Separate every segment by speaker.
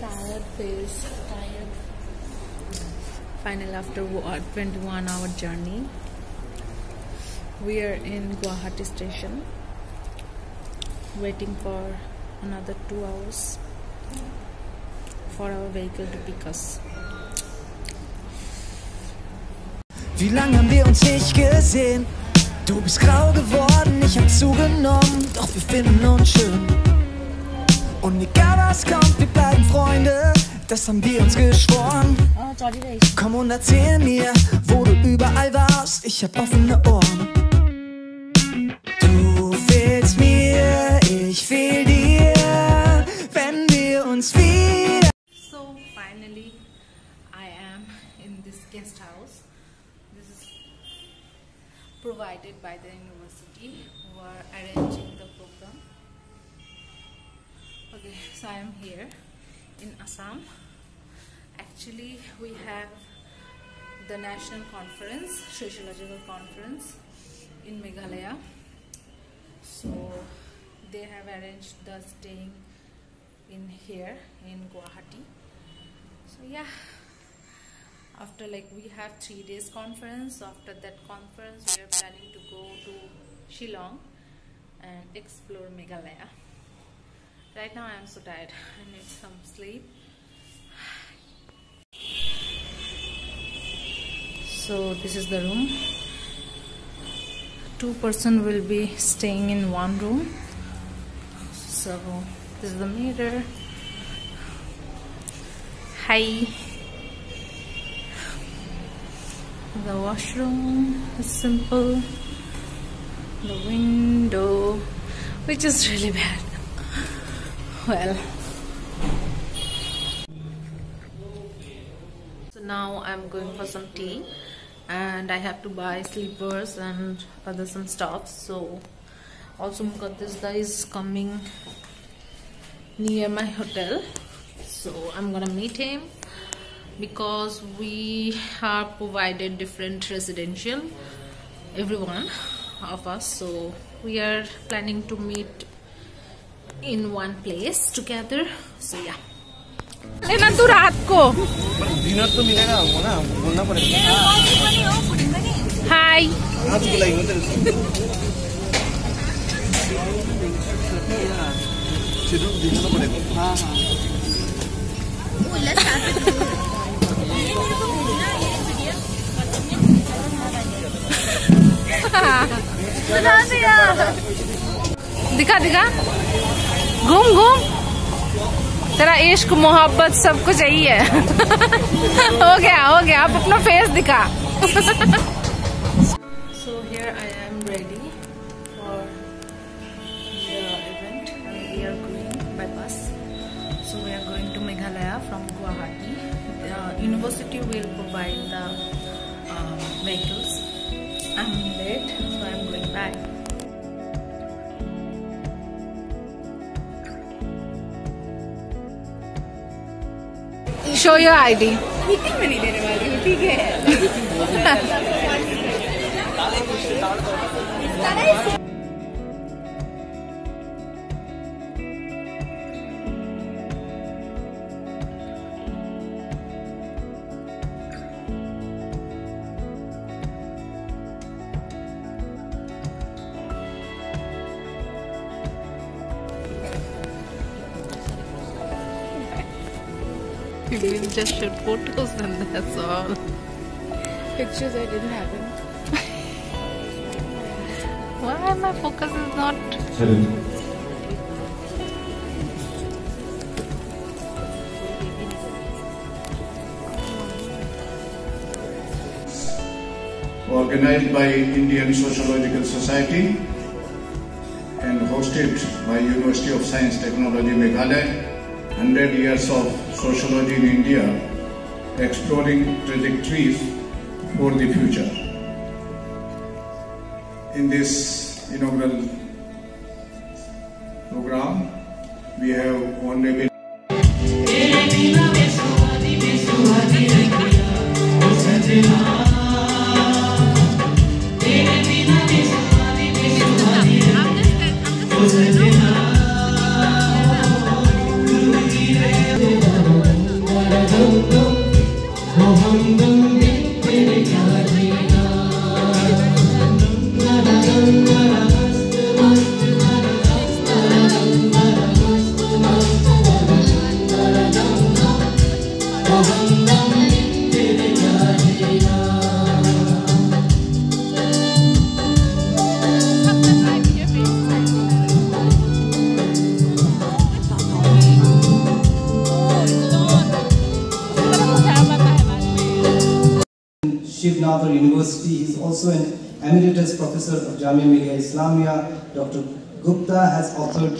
Speaker 1: Tired face. Tired. Finally, after 21-hour journey, we are in Guwahati station, waiting for another 2 hours for our vehicle to pick us.
Speaker 2: Wie lange haben wir uns nicht gesehen? Du bist grau geworden, ich hab zugenommen, doch wir finden uns schön. Und egal was kommt, wir bleiben Freunde, das haben wir uns geschworen. Komm und erzähl mir, wo du überall warst, ich hab offene Ohren. Du fehlst mir, ich fehl dir, wenn wir uns wieder...
Speaker 1: So finally, I am in this guest house. This is provided by the university who are arranging the program. Okay, so I am here in Assam. Actually, we have the national conference, sociological conference in Meghalaya. So they have arranged the staying in here in Guwahati. So yeah, after we have 3 days conference. After that conference, we are planning to go to Shillong and explore Meghalaya. Right now I am so tired, I need some sleep. So this is the room. 2 persons will be staying in one room. So this is the mirror. Hi. The washroom is simple. The window, which is really bad. Well, so now I'm going for some tea, and I have to buy slippers and other some stuff. So also Muqaddis is coming near my hotel, so I'm gonna meet him because we are provided different residential, everyone of us. So we are planning to meet in one place together. So yeah. लेना तू रात को dinner तो मिलेगा वो ना बोलना पड़ेगा. हाय आज बुलाई मत चिरू डिनर पड़ेगा. हां हां बता दिया. दिखा दिखा. घूम घूम. तेरा इश्क मोहब्बत सब कुछ यही है. हो गया आप अपना फेस दिखा. So here I am ready for the event and we are going by bus. So we are going to Meghalaya from Guwahati. The university will provide the vehicles. I'm late, so I'm going back. Show your ID. Meeting में नहीं देने वाली हूँ, ठीक है. We just shoot photos and that's all. Pictures I didn't have them. Why my focus is not...
Speaker 3: Organized by Indian Sociological Society and hosted by University of Science Technology Meghalaya. 100 years of sociology in India, exploring trajectories for the future. In this inaugural program, we have honorable
Speaker 4: University. He is also an emeritus professor of Jamia Millia Islamia. Dr. Gupta has authored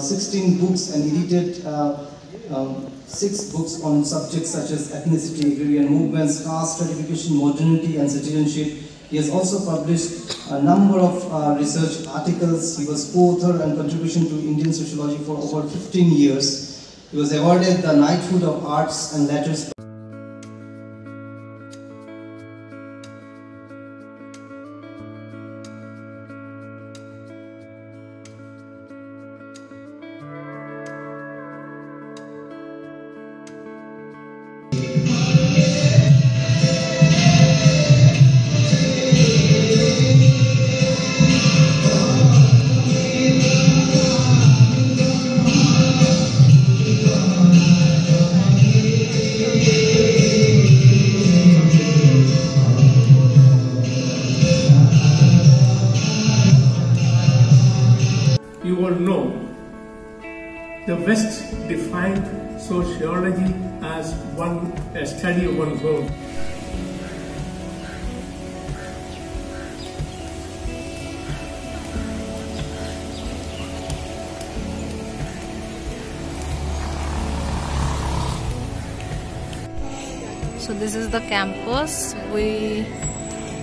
Speaker 4: 16 books and edited 6 books on subjects such as ethnicity, agrarian movements, caste stratification, modernity and citizenship. He has also published a number of research articles. He was co-author and contribution to Indian sociology for over 15 years. He was awarded the Knighthood of Arts and Letters.
Speaker 5: You all know the West defined sociology as a study of one's own.
Speaker 1: So this is the campus. We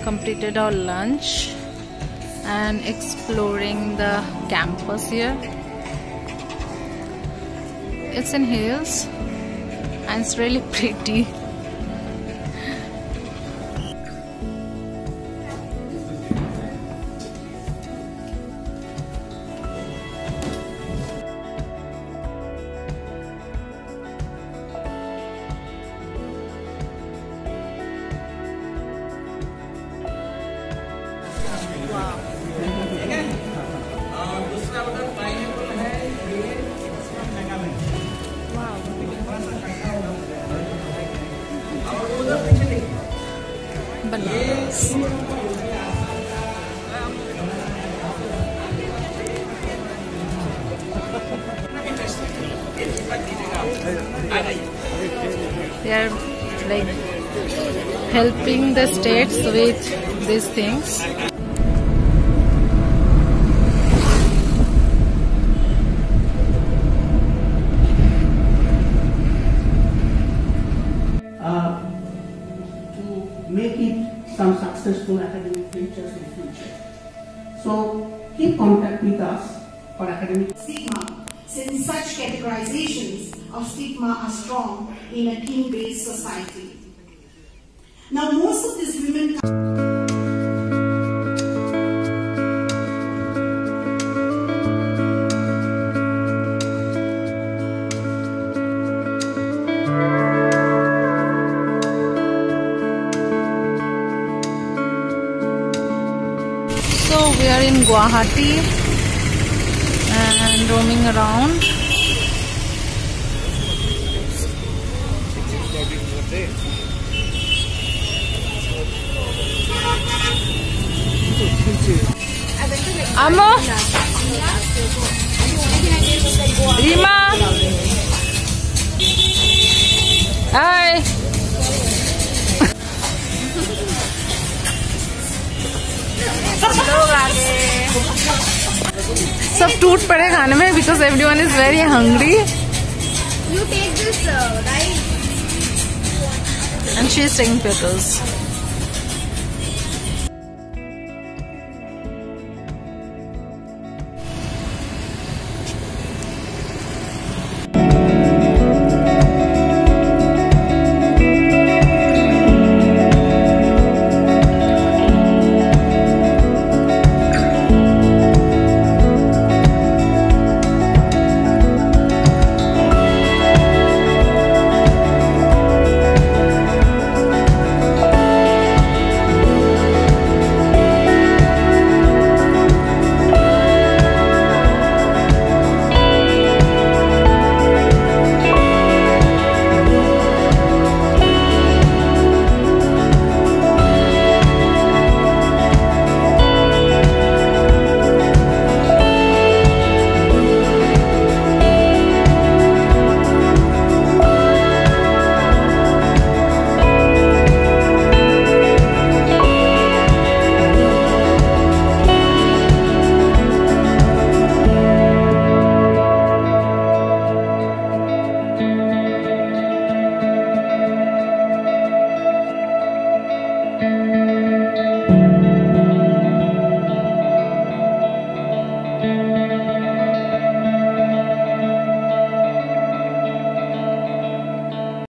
Speaker 1: completed our lunch and exploring the campus here. It's in hills and it's really pretty. Bananas. They are like helping the states with these things.
Speaker 6: Make it some successful academic futures in future. So keep contact with us for academic
Speaker 7: stigma, since such categorizations of stigma are strong in a kin-based society. Now most of these women
Speaker 1: So we are in Guwahati and roaming around. Amma, Rima, hi. सब टूट पड़े खाने में because everyone is very hungry.
Speaker 8: You take this, right?
Speaker 1: And she is taking photos.
Speaker 9: you.